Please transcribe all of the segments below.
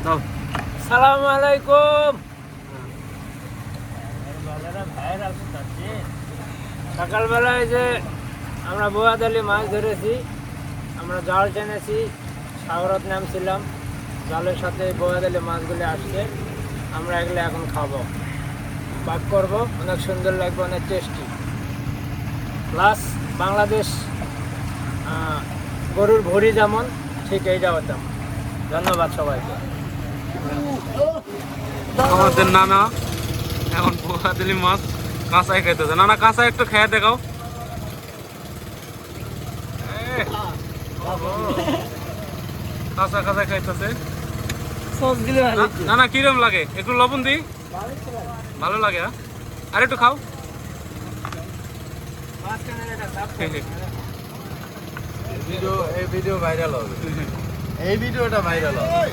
দাও। সালামু আলাইকুম। সকালবেলায় যে আমরা বোয়াদালি মাছ ধরেছি, আমরা জাল টেনেছি, সাগরত নামছিলাম, জালের সাথে বোয়াদালি মাছগুলি আসছে। আমরা এগুলো এখন খাবো, পাক করবো, অনেক সুন্দর লাগবে, অনেক টেস্টি। প্লাস বাংলাদেশ গরুর ভুঁড়ি যেমন, ঠিক এইটাও তেমন। ধন্যবাদ সবাইকে। আমাদের নানা এখন বোয়াদালি মাছ কাঁচাই খাইতেছে। নানা কাঁচা একটু খেয়ে দেখাও। কাঁচা কাঁচা খাইতেছে। নানা কিরম লাগে? একটু লবণ দিই, ভালো লাগে। আর একটু খাও। এই ভিডিও ভাইরাল হবে। এই ভিডিওটা ভাইরাল হবে।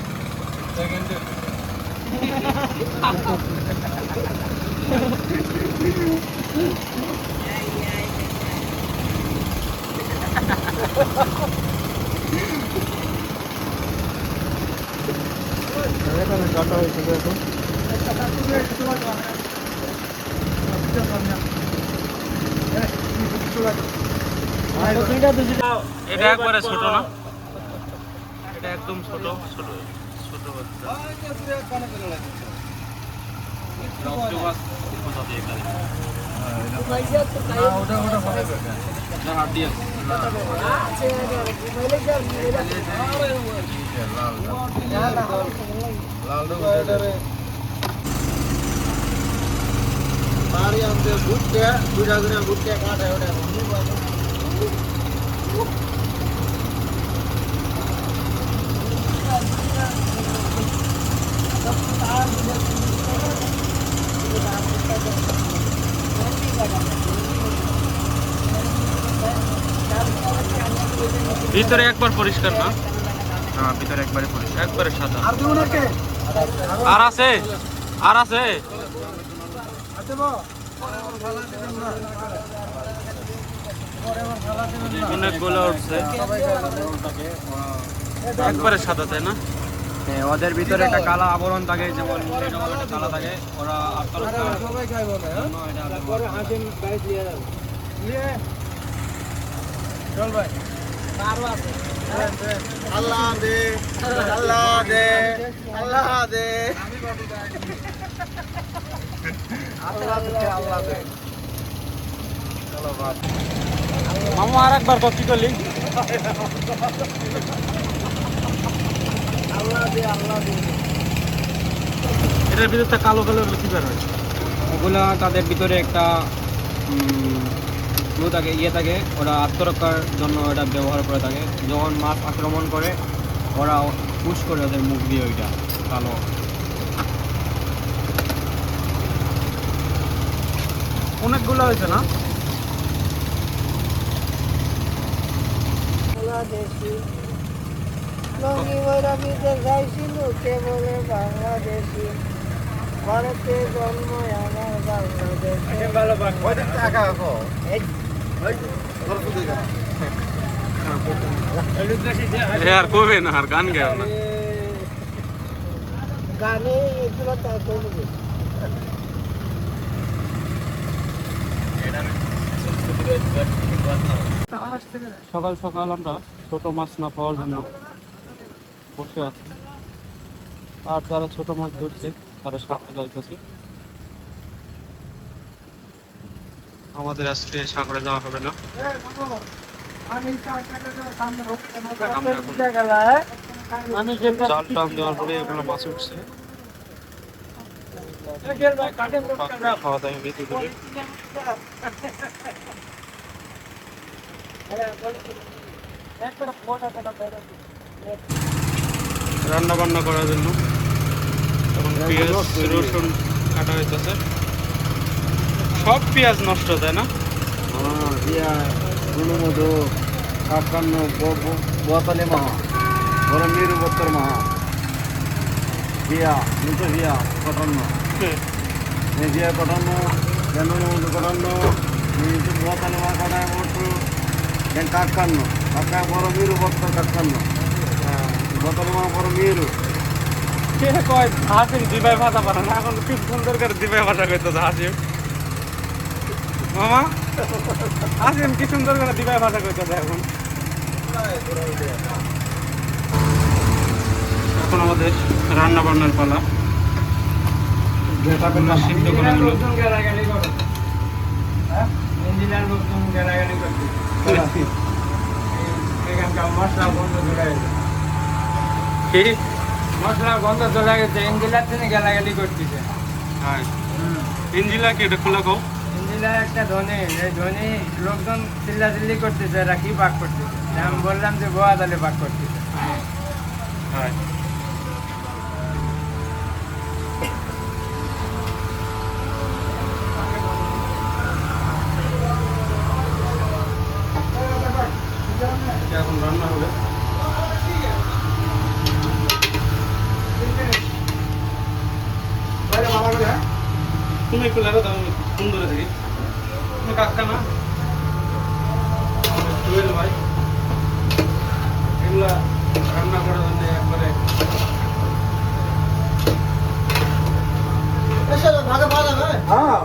কাটা হয়েছে এখন। এটা একবারে ছোট না, এটা একদম ছোট ছোট ছোট বাচ্চা। বাড়ি আমাদের ঘুরতে ঘুরা ঘুরা ঘুরতে কাটায় ওটা ভিতরে একবার পরিষ্কার না? হ্যাঁ, ভিতরে একবারে পরিষ্কার, একবারে সাদা। আর আছে, আর আছে। অনেকগুলো উঠছে, একবারে সাদা, তাই না? ওদের ভিতরে একটা কালা আবরণ থাকে, যেমন কালা থাকে। ওরা চল ভাই, আল্লাহ দে, আল্লাহ দে, আল্লাহ দে, আল্লাহ দে। চলো ভাই মামু, আর একবার কপি করলি। এটার ভিতরটা কালো কালো কি বের হয়? ওগুলা তাদের ভিতরে একটা থাকে, থাকে, ওরা আত্মরক্ষার জন্য এটা ব্যবহার করে থাকে। যখন মাছ আক্রমণ করে ওরা পুশ করে ওদের মুখ দিয়ে ওইটা কালো। অনেকগুলো হয়েছে না? বাংলাদেশি ভারতে জন্ম আমার বাংলাদেশ। আর কবে না, আর গান গাও না। গানে এগুলো তা করবে। সকাল সকাল আমরা ছোট মাছ না পাওয়ার জন্য বসে আছি, আর যারা ছোট মাছ ধরছে তারা সাঁতরে যাইতেছে। আমাদের আজকে সাগরে যাওয়া হবে না। জাল টান দেওয়ার পরে এগুলো মাছ উঠছে, খাওয়া দাওয়া বেঁধে করে রান্না বান্না করার জন্য তখন পেঁয়াজ রসুন কাটা হইতেছে। সব পেঁয়াজ নষ্ট, তাই না? মধু কাকান্ন বোয়াতালি মাহা বড় মিরু বত্তর মাহা ভিয়া কিন্তু ভিয়া কটান্ন ভিয়া কটান্ন জেনুন মধু কটান্ন বোয়াতালি মাহা কাটায় মধু কাকান্ন কাকায় বড় মিরু বত্তর কাকান্ন বোয়াতালি মাহা বড় মিরু কে কয় হাসিম দিবাই ভাষা পারে না, এখন কি সুন্দর করে দিবাই ভাষা কইতো হাসিম। মামা হাসিম কি সুন্দর করে দিবাই ভাষা কইতো এখন। এখন আমাদের রান্না বান্নার পালা। সিদ্ধ করে নিল। লোকজন গালাগালি করে, হ্যাঁ ইঞ্জিনিয়ার লোকজন গালাগালি করছে, এখানকার মশলা বন্ধ চলে গেছে, কি মশলা বন্ধ চলে গেছে, ইঞ্জিনিয়ার তিনি গালাগালি করতেছে। হ্যাঁ ইঞ্জিলা কি এটা খোলা কও। ইঞ্জিনিয়ার একটা ধনী, এই ধনী লোকজন চিল্লাচিল্লি করতেছে, এরা কি পাক করতেছে, আমি বললাম যে বোয়া দলে পাক করতেছে। হ্যাঁ এখন রান্না হবে। তুমি একটু লাগো, আমি সুন্দর থাকি। তুমি কাকা না জুয়েল ভাই, এগুলা রান্না করার জন্য একবারে ভাগে পাওয়া যাবে। হ্যাঁ